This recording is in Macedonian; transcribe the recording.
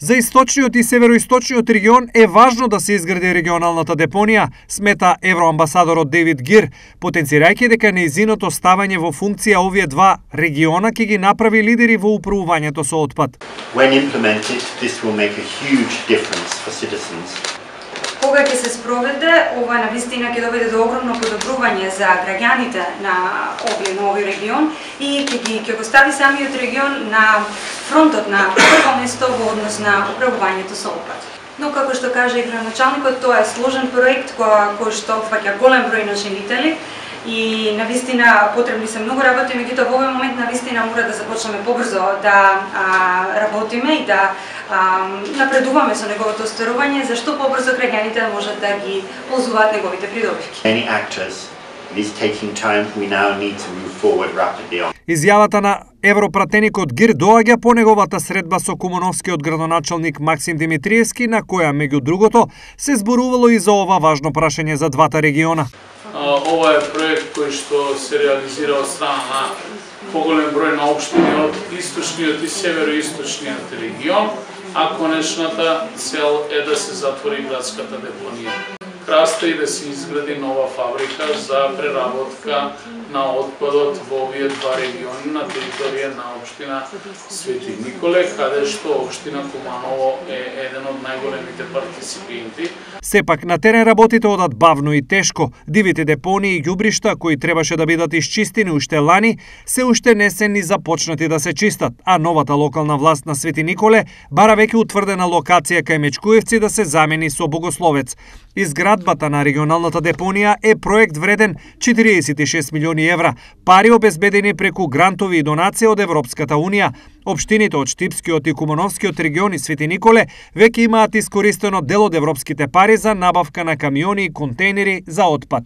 За источниот и североисточниот регион е важно да се изгради регионалната депонија, смета евроамбасадорот Дейвид Гир, потенцирајќи дека нејзиното ставање во функција овие два региона ќе ги направи лидери во управувањето со отпад. When implemented, this will make a huge difference for citizens. Кога ќе се спроведе, ова навистина ќе доведе до огромно подобрување за граѓаните на овој регион и ќе го стави самиот регион на фронтот на прво место во однос на управувањето со отпад. Но како што кажа и градоначалникот, тоа е сложен проект кој што опфаќа голем број начинители и навистина потребни се многу работи, меѓутоа во овој момент навистина мора да започнеме побрзо да работиме и да напредуваме со неговото остварување, зашто побрзо граѓаните можат да ги ползуваат неговите придобивки. Many actors, it is taking time. We now need to move forward rapidly on. Изјавата на европратеникот Гир доаѓа по неговата средба со кумановскиот градоначалник Максим Димитриевски, на која меѓу другото се зборувало и за ова важно прашање за двата региона. Ова е проект кој што се реализира од страна на поголем број на општини од источниот и североисточниот регион, а конечната цел е да се затвори градската депонија. Краста и да се изгради нова фабрика за преработка на отпадот во овие два региони на територија на општина Свети Николе, каде што општина Куманово е еден од најголемите партиципинти. Сепак на терен работите одат бавно и тешко. Дивите депонии и ѓубришта кои требаше да бидат исчистени уште лани, се уште не се ни започнати да се чистат, а новата локална власт на Свети Николе бара веќе утврдена локација кај Мечкуевци да се замени со Богословец. Изградбата на регионалната депонија е проект вреден 46 милиони евра, пари обезбедени преку грантови и донации од Европската унија. Општините од Штипскиот и Кумановскиот региони Свети Николе веќе имаат искористено дел од европските пари за набавка на камиони и контейнери за отпад.